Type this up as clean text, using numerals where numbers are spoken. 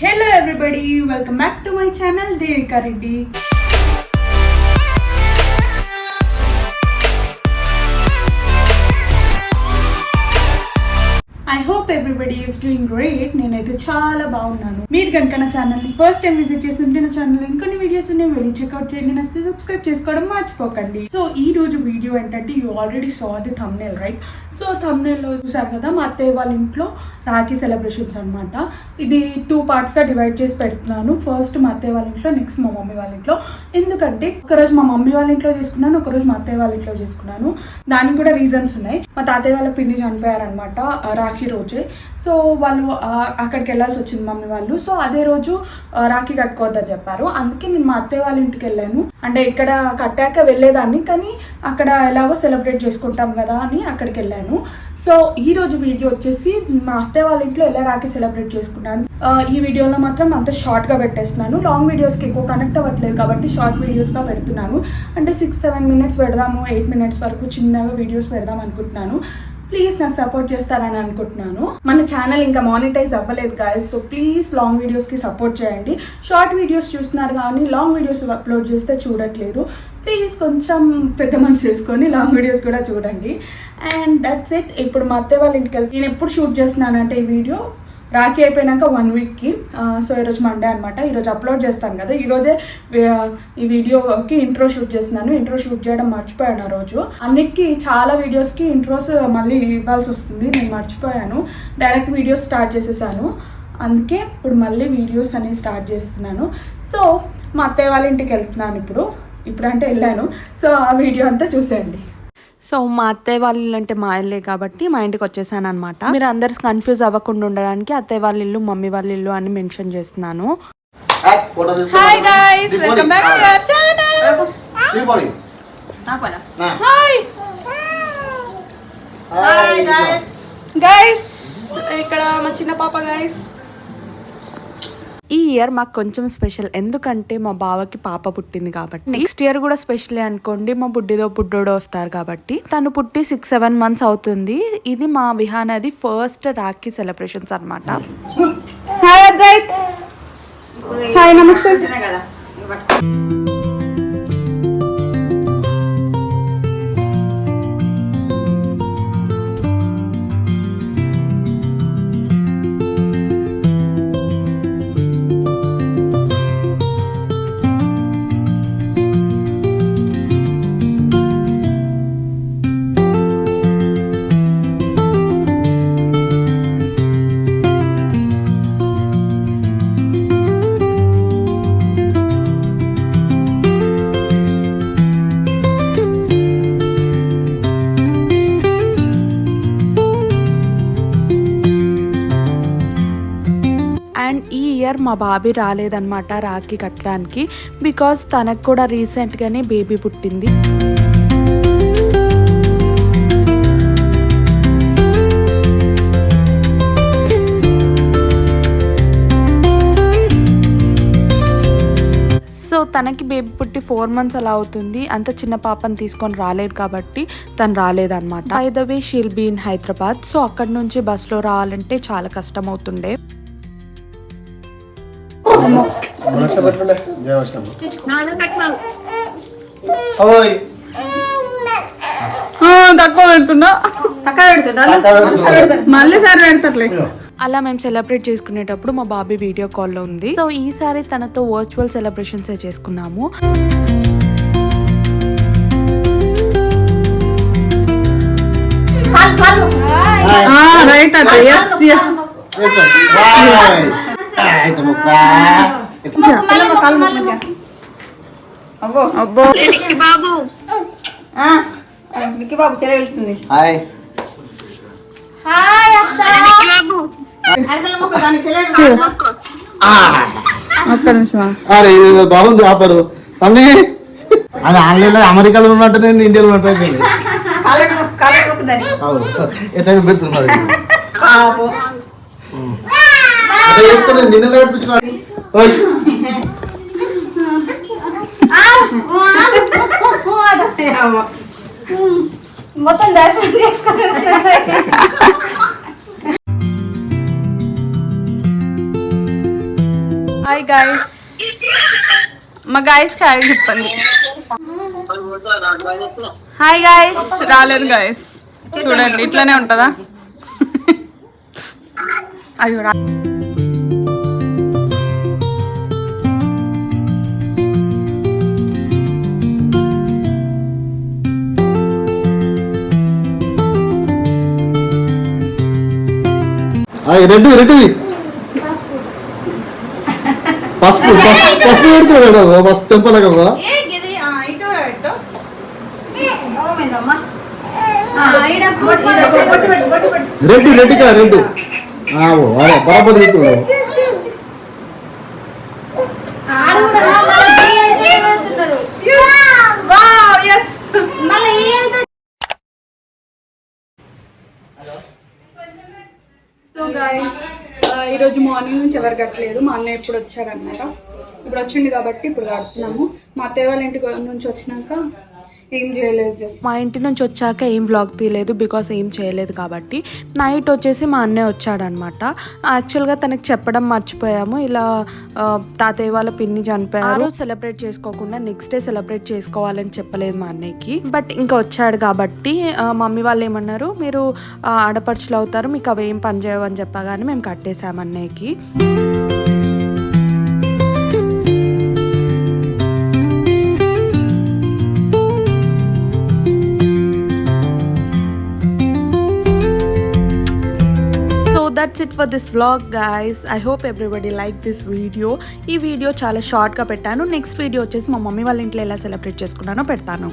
Hello everybody, welcome back to my channel Devika Reddy. I hope everybody is doing great. నేనైతే చాలా బాగున్నాను. మీరు కనుక నా ఛానల్ని ఫస్ట్ టైం విజిట్ చేస్తుంటే నా ఛానల్లో ఇంకొన్ని వీడియోస్ ఉన్నాయి, వెళ్ళి చెక్అవుట్ చేయండి. నా సబ్స్క్రైబ్ చేసుకోవడం మర్చిపోకండి. సో ఈ రోజు వీడియో ఏంటంటే you already saw the thumbnail right. So థంబ్నెయిల్లో చూసారు కదా, మా అత్తయ్య వాళ్ళ ఇంట్లో రాఖీ సెలబ్రేషన్స్ అనమాట. ఇది 2 partsగా డివైడ్ చేసి పెడుతున్నాను. ఫస్ట్ మా అత్తయ్య వాళ్ళ ఇంట్లో, నెక్స్ట్ మా మమ్మీ వాళ్ళ ఇంట్లో. ఎందుకంటే ఒకరోజు మా మమ్మీ వాళ్ళ ఇంట్లో చేసుకున్నాను, ఒకరోజు మా అత్తయ్య వాళ్ళ ఇంట్లో చేసుకున్నాను. దానికి కూడా రీజన్స్ ఉన్నాయి. మా తాతయ్య వాళ్ళ పిన్ని చనిపోయారనమాట రాఖీ రోజే. సో వాళ్ళు అక్కడికి వెళ్ళాల్సి వచ్చింది మమ్మీ వాళ్ళు. సో అదే రోజు రాఖీ కట్టుకోవద్దని చెప్పారు. అందుకే నేను మా అత్తయ్య వాళ్ళ ఇంటికి వెళ్ళాను. అంటే ఇక్కడ కట్టాక వెళ్ళేదాన్ని, కానీ అక్కడ ఎలాగో సెలబ్రేట్ చేసుకుంటాం కదా అని అక్కడికి వెళ్ళాను. సో ఈ రోజు వీడియో వచ్చేసి మా అత్తయ్య వాళ్ళ ఇంట్లో ఎలా రాఖీ సెలబ్రేట్ చేసుకున్నాను. ఈ వీడియోలో మాత్రం అంత షార్ట్గా పెట్టేస్తున్నాను. లాంగ్ వీడియోస్కి ఎక్కువ కనెక్ట్ అవ్వట్లేదు కాబట్టి షార్ట్ వీడియోస్గా పెడుతున్నాను. అంటే 6-7 minutes పెడదాము, 8 minutes వరకు చిన్నగా వీడియోస్ పెడదాం అనుకుంటున్నాను. ప్లీజ్ నాకు సపోర్ట్ చేస్తారని అనుకుంటున్నాను. మన ఛానల్ ఇంకా మానిటైజ్ అవ్వలేదు గాయస్. సో ప్లీజ్ లాంగ్ వీడియోస్కి సపోర్ట్ చేయండి. షార్ట్ వీడియోస్ చూస్తున్నారు కానీ లాంగ్ వీడియోస్ అప్లోడ్ చేస్తే చూడట్లేదు. ప్లీజ్ కొంచెం పెద్ద మనసు చేసుకొని లాంగ్ వీడియోస్ కూడా చూడండి. And that's it. ఇప్పుడు మా అత్తయ్య వాళ్ళ ఇంటికి వెళ్తే నేను ఎప్పుడు షూట్ చేస్తున్నానంటే ఈ వీడియో రాఖీ అయిపోయినాక 1 weekకి. సో ఈరోజు మండే అనమాట. ఈరోజు అప్లోడ్ చేస్తాను కదా. ఈరోజే ఈ వీడియోకి ఇంట్రో షూట్ చేస్తున్నాను. ఇంట్రో షూట్ చేయడం మర్చిపోయాను ఆ రోజు. అన్నిటికీ చాలా వీడియోస్కి ఇంట్రోస్ మళ్ళీ ఇవ్వాల్సి వస్తుంది, నేను మర్చిపోయాను. డైరెక్ట్ వీడియోస్ స్టార్ట్ చేసేసాను. అందుకే ఇప్పుడు మళ్ళీ వీడియోస్ అనేవి స్టార్ట్ చేస్తున్నాను. సో మా అత్తయ్య వాళ్ళ ఇంటికి వెళ్తున్నాను ఇప్పుడు అంటే వెళ్ళాను. సో ఆ వీడియో అంతా చూసేయండి. సో మా అత్తయ్య వాళ్ళు అంటే మా ఇల్లే కాబట్టి మా ఇంటికి వచ్చేసాను అనమాట. మీరు అందరు కన్ఫ్యూజ్ అవ్వకుండా ఉండడానికి అత్తయ్య వాళ్ళ ఇల్లు, మమ్మీ వాళ్ళ ఇల్లు అని మెన్షన్ చేస్తున్నాను. Hi guys, welcome back to our channel. Hi guys, ఇక్కడ మా చిన్న పాప గైస్. ఈ ఇయర్ మాకు కొంచెం స్పెషల్, ఎందుకంటే మా బావకి పాప పుట్టింది కాబట్టి. నెక్స్ట్ ఇయర్ కూడా స్పెషల్ అనుకోండి, మా బుడ్డోడో వస్తారు కాబట్టి. తను పుట్టి 6-7 months అవుతుంది. ఇది మా విహానది ఫస్ట్ రాఖీ సెలబ్రేషన్స్ అనమాట. హాయ్ నమస్తే. అండ్ ఈ ఇయర్ మా బాబీ రాలేదన్నమాట రాఖీ కట్టడానికి, బికాస్ తనకు కూడా రీసెంట్గానే బేబీ పుట్టింది. సో తనకి బేబీ పుట్టి 4 months అలా అవుతుంది. అంత చిన్న పాపని తీసుకొని రాలేదు కాబట్టి తను రాలేదన్నమాట. By the way she'll be in Hyderabad. So అక్కడ నుంచి బస్లో రావాలంటే చాలా కష్టం అవుతుండే. తక్కువ పెడుతున్నా, మళ్ళీ సార్ పెడతారులే. అలా మేము సెలబ్రేట్ చేసుకునేటప్పుడు మా బాబీ వీడియో కాల్లో ఉంది. సో ఈసారి తనతో వర్చువల్ సెలబ్రేషన్స్ చేసుకున్నాము. రైట్ అట, ఎస్ ఎస్. బాబు చెల వెళ్తుంది. బాగుంది ఆఫరు. అది ఆన్లైన్ లో అమెరికాలో ఉన్నట్టు, నేను ఇండియాలో ఉన్నట్టు ఎట్లా పెడుతున్నారు. నిన్న నడిపించుకున్నాను. మొత్తం దర్శనం చేసుకున్నాను. హాయ్ గాయస్, మా గాయస్ హాయ్ చెప్పండి. Hi guys. రాలేదు గాయస్, చూడండి ఇట్లానే ఉంటుందా. అయ్యో రెడ్డి పసుపు పసుపు పెడుతున్నాడు ఫస్ట్ చెంపలేక రెడ్డి కదా రెడ్డి అదే బరాబర్ పెడుతున్నాడు. సో గాయస్, ఈరోజు మార్నింగ్ నుంచి ఎవరు కట్టలేదు. మా అన్నయ్య ఇప్పుడు వచ్చాడన్నమాట. ఇప్పుడు వచ్చింది కాబట్టి ఇప్పుడు కడుతున్నాము. మా అత్తయ్య వాళ్ళ ఇంటి నుంచి వచ్చినాక ఏం చేయలేదు. జస్ట్ మా ఇంటి నుంచి వచ్చాక ఏం వ్లాగ్ తీయలేదు, బికాస్ ఏం చేయలేదు కాబట్టి. నైట్ వచ్చేసి మా అన్నయ్య వచ్చాడనమాట. యాక్చువల్గా తనకి చెప్పడం మర్చిపోయాము, ఇలా తాతయ్య వాళ్ళ పిన్ని చనిపోయారు, సెలబ్రేట్ చేసుకోకుండా నెక్స్ట్ డే సెలబ్రేట్ చేసుకోవాలని చెప్పలేదు మా అన్నయ్యకి. బట్ ఇంకా వచ్చాడు కాబట్టి మమ్మీ వాళ్ళు ఏమన్నారు, మీరు ఆడపడుచులు అవుతారు, మీకు అవి ఏం పని చేయవని చెప్పగానే మేము కట్టేసాము అన్నయ్యకి. That's it for this vlog guys. I hope everybody liked this video. ఈ వీడియో చాలా షార్ట్గా పెట్టాను. నెక్స్ట్ వీడియో వచ్చేసి మా మమ్మీ వాళ్ళ ఇంట్లో ఎలా సెలబ్రేట్ చేసుకున్నానో పెడతాను.